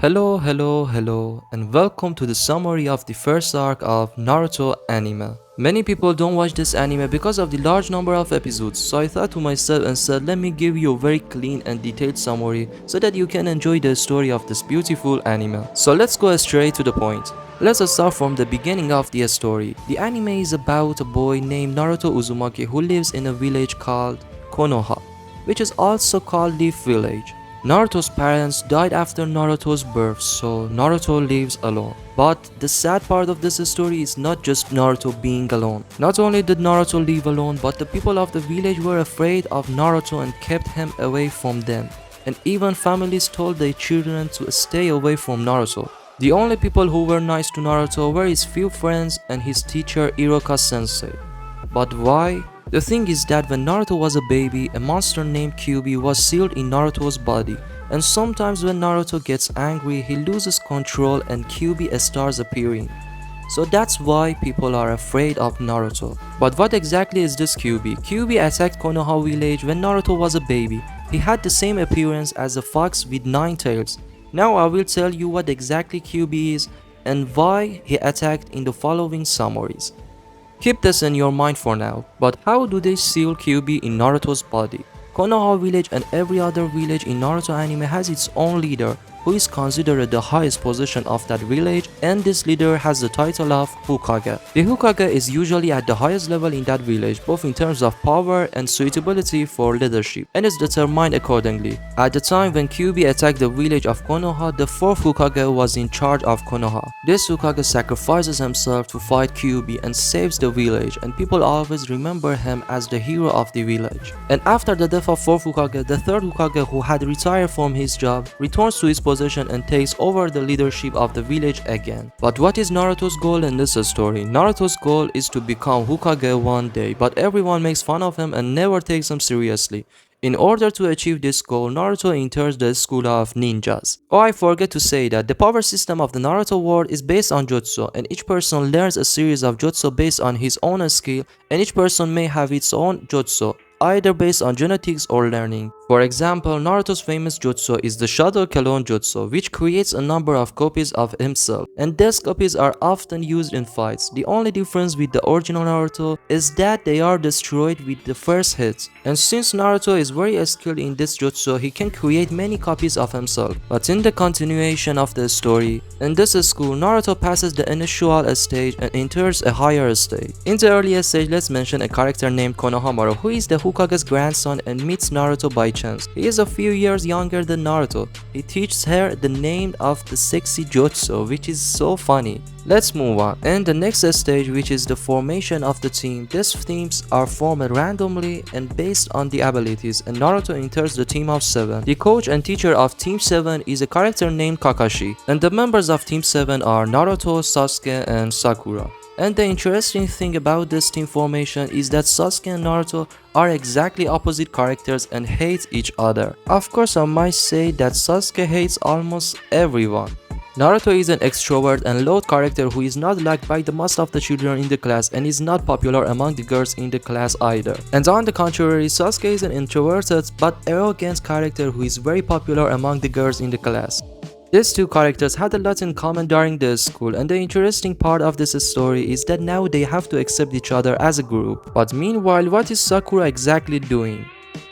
Hello, and welcome to the summary of the first arc of Naruto anime. Many people don't watch this anime because of the large number of episodes, so I thought to myself and said let me give you a very clean and detailed summary so that you can enjoy the story of this beautiful anime. So let's go straight to the point. Let's start from the beginning of the story. The anime is about a boy named Naruto Uzumaki who lives in a village called Konoha, which is also called Leaf Village. Naruto's parents died after Naruto's birth, so Naruto lives alone. But the sad part of this story is not just Naruto being alone. Not only did Naruto live alone, but the people of the village were afraid of Naruto and kept him away from them. And even families told their children to stay away from Naruto. The only people who were nice to Naruto were his few friends and his teacher Iroka sensei. But why? The thing is that when Naruto was a baby, a monster named Kyuubi was sealed in Naruto's body, and sometimes when Naruto gets angry, he loses control and Kyuubi starts appearing. So that's why people are afraid of Naruto. But what exactly is this Kyuubi? Kyuubi attacked Konoha village when Naruto was a baby. He had the same appearance as a fox with 9 tails. Now I will tell you what exactly Kyuubi is and why he attacked in the following summaries. Keep this in your mind for now, but how do they seal Kyuubi in Naruto's body? Konoha village and every other village in Naruto anime has its own leader, who is considered the highest position of that village, and this leader has the title of Hokage. The Hokage is usually at the highest level in that village, both in terms of power and suitability for leadership, and is determined accordingly. At the time when Kyuubi attacked the village of Konoha, the 4th Hokage was in charge of Konoha. This Hokage sacrifices himself to fight Kyuubi and saves the village, and people always remember him as the hero of the village. And after the death of 4th Hokage, the 3rd Hokage, who had retired from his job, returns to his position and takes over the leadership of the village again. But what is Naruto's goal in this story? Naruto's goal is to become Hokage one day, but everyone makes fun of him and never takes him seriously. In order to achieve this goal, Naruto enters the school of ninjas. Oh, I forget to say that the power system of the Naruto world is based on jutsu, and each person learns a series of jutsu based on his own skill, and each person may have its own jutsu, either based on genetics or learning. For example, Naruto's famous jutsu is the Shadow Clone Jutsu, which creates a number of copies of himself, and these copies are often used in fights. The only difference with the original Naruto is that they are destroyed with the first hit. And since Naruto is very skilled in this jutsu, he can create many copies of himself. But in the continuation of the story, in this school, Naruto passes the initial stage and enters a higher stage. In the earlier stage, let's mention a character named Konohamaru, who is the Hokage's grandson and meets Naruto by chance. He is a few years younger than Naruto. He teaches her the name of the sexy jutsu, which is so funny. Let's move on. And the next stage, which is the formation of the team. These teams are formed randomly and based on the abilities, and Naruto enters the team of 7. The coach and teacher of Team 7 is a character named Kakashi, and the members of Team 7 are Naruto, Sasuke, and Sakura. And the interesting thing about this team formation is that Sasuke and Naruto are exactly opposite characters and hate each other. Of course, I might say that Sasuke hates almost everyone. Naruto is an extrovert and loud character who is not liked by the most of the children in the class and is not popular among the girls in the class either. And on the contrary, Sasuke is an introverted but arrogant character who is very popular among the girls in the class. These two characters had a lot in common during their school, and the interesting part of this story is that now they have to accept each other as a group. But meanwhile, what is Sakura exactly doing?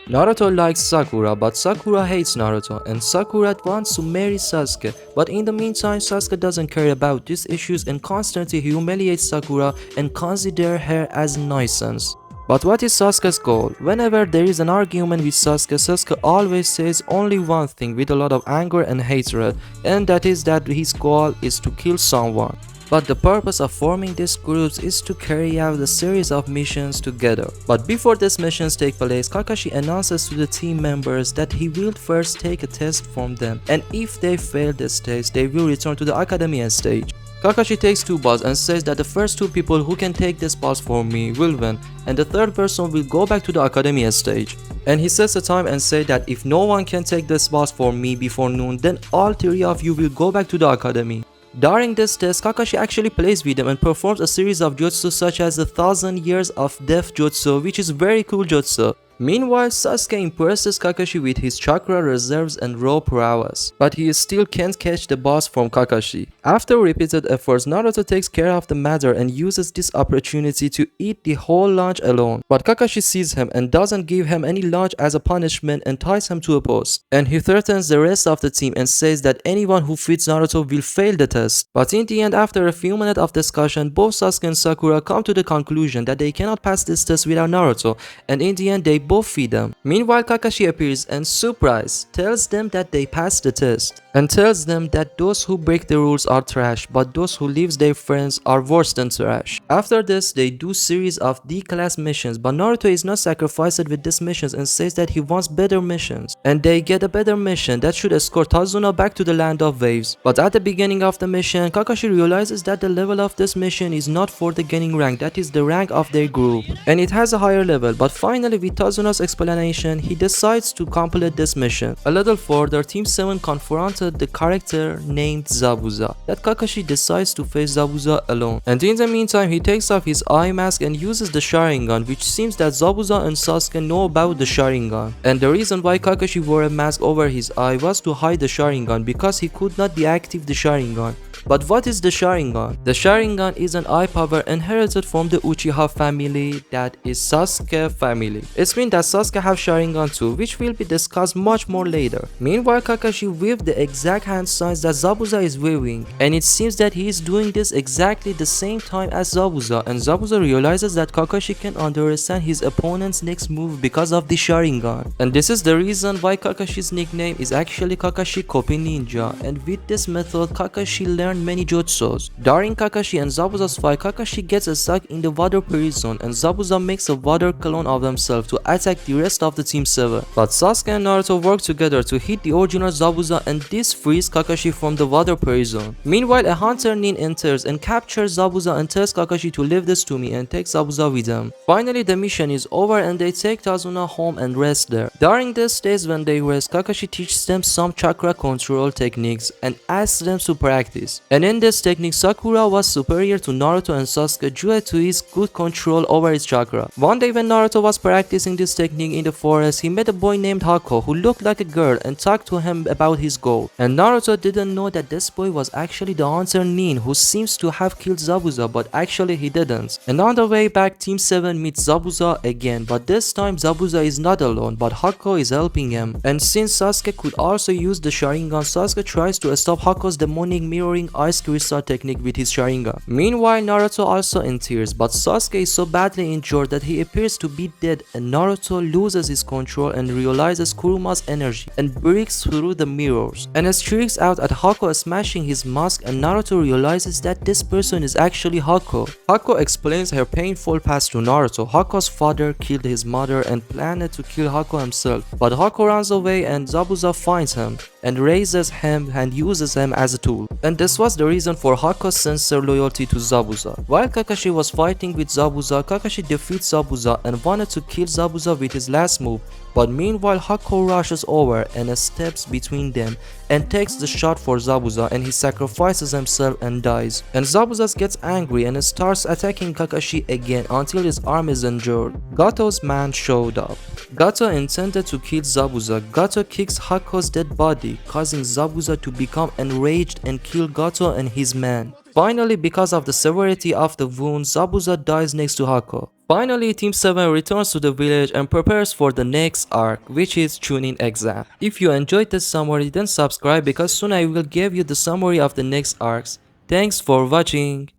Naruto likes Sakura, but Sakura hates Naruto, and Sakura wants to marry Sasuke. But in the meantime, Sasuke doesn't care about these issues and constantly humiliates Sakura and considers her as a nuisance. But what is Sasuke's goal? Whenever there is an argument with Sasuke, Sasuke always says only one thing with a lot of anger and hatred, and that is that his goal is to kill someone. But the purpose of forming these groups is to carry out a series of missions together. But before these missions take place, Kakashi announces to the team members that he will first take a test from them, and if they fail this test, they will return to the academia stage. Kakashi takes 2 balls and says that the first 2 people who can take these balls for me will win, and the 3rd person will go back to the academia stage. And he sets a time and says that if no one can take these balls for me before noon, then all 3 of you will go back to the academy. During this test, Kakashi actually plays with them and performs a series of jutsu such as the 1000 Years of Death Jutsu, which is very cool jutsu. Meanwhile, Sasuke impresses Kakashi with his chakra reserves and raw prowess, but he still can't catch the boss from Kakashi. After repeated efforts, Naruto takes care of the matter and uses this opportunity to eat the whole lunch alone. But Kakashi sees him and doesn't give him any lunch as a punishment and ties him to a post. And he threatens the rest of the team and says that anyone who feeds Naruto will fail the test. But in the end, after a few minutes of discussion, both Sasuke and Sakura come to the conclusion that they cannot pass this test without Naruto, and in the end they both feed them. Meanwhile, Kakashi appears and, surprise, tells them that they passed the test, and tells them that those who break the rules are trash, but those who leave their friends are worse than trash. After this, they do series of D-class missions, but Naruto is not sacrificed with these missions and says that he wants better missions. And they get a better mission that should escort Tazuna back to the land of waves. But at the beginning of the mission, Kakashi realizes that the level of this mission is not for the gaining rank, that is the rank of their group, and it has a higher level. But finally, with Tazuna's explanation, he decides to complete this mission. A little further, Team 7 confronted the character named Zabuza, that Kakashi decides to face Zabuza alone. And in the meantime, he takes off his eye mask and uses the Sharingan, which seems that Zabuza and Sasuke know about the Sharingan. And the reason why Kakashi wore a mask over his eye was to hide the Sharingan, because he could not deactivate the Sharingan. But what is the Sharingan? The Sharingan is an eye power inherited from the Uchiha family, that is Sasuke family. It means that Sasuke have Sharingan too, which will be discussed much more later. Meanwhile, Kakashi weaved the exact hand signs that Zabuza is weaving, and it seems that he is doing this exactly the same time as Zabuza, and Zabuza realizes that Kakashi can understand his opponent's next move because of the Sharingan. And this is the reason why Kakashi's nickname is actually Kakashi Copy Ninja, and with this method, Kakashi learned many jutsus. During Kakashi and Zabuza's fight, Kakashi gets stuck in the water prison and Zabuza makes a water clone of himself to attack the rest of the Team 7. But Sasuke and Naruto work together to hit the original Zabuza, and this frees Kakashi from the water prison. Meanwhile, a hunter Nin enters and captures Zabuza and tells Kakashi to leave this to me and take Zabuza with him. Finally, the mission is over and they take Tazuna home and rest there. During these days when they rest, Kakashi teaches them some chakra control techniques and asks them to practice. And in this technique, Sakura was superior to Naruto and Sasuke due to his good control over his chakra. One day when Naruto was practicing this technique in the forest, he met a boy named Hako who looked like a girl and talked to him about his goal. And Naruto didn't know that this boy was actually the hunter Nin, who seems to have killed Zabuza, but actually he didn't. And on the way back, Team 7 meets Zabuza again, but this time Zabuza is not alone, but Hako is helping him. And since Sasuke could also use the Sharingan, Sasuke tries to stop Hako's demonic mirroring ice crystal technique with his Sharingan. Meanwhile, Naruto also in tears, but Sasuke is so badly injured that he appears to be dead, and Naruto loses his control and realizes Kuruma's energy and breaks through the mirrors and shrieks out at Hako smashing his mask, and Naruto realizes that this person is actually Hako. Hako explains her painful past to Naruto. Hako's father killed his mother and planned to kill Hako himself, but Hako runs away and Zabuza finds him and raises him and uses him as a tool. And this was the reason for Hako's sincere loyalty to Zabuza. While Kakashi was fighting with Zabuza, Kakashi defeats Zabuza and wanted to kill Zabuza with his last move, but meanwhile Hako rushes over and steps between them and takes the shot for Zabuza, and he sacrifices himself and dies. And Zabuza gets angry and starts attacking Kakashi again until his arm is injured. Gato's man showed up. Gato intended to kill Zabuza. Gato kicks Hako's dead body, causing Zabuza to become enraged and kill Gato and his man. Finally, because of the severity of the wound, Zabuza dies next to Hako. Finally, Team 7 returns to the village and prepares for the next arc, which is Chunin exam. If you enjoyed this summary, then subscribe because soon I will give you the summary of the next arcs. Thanks for watching.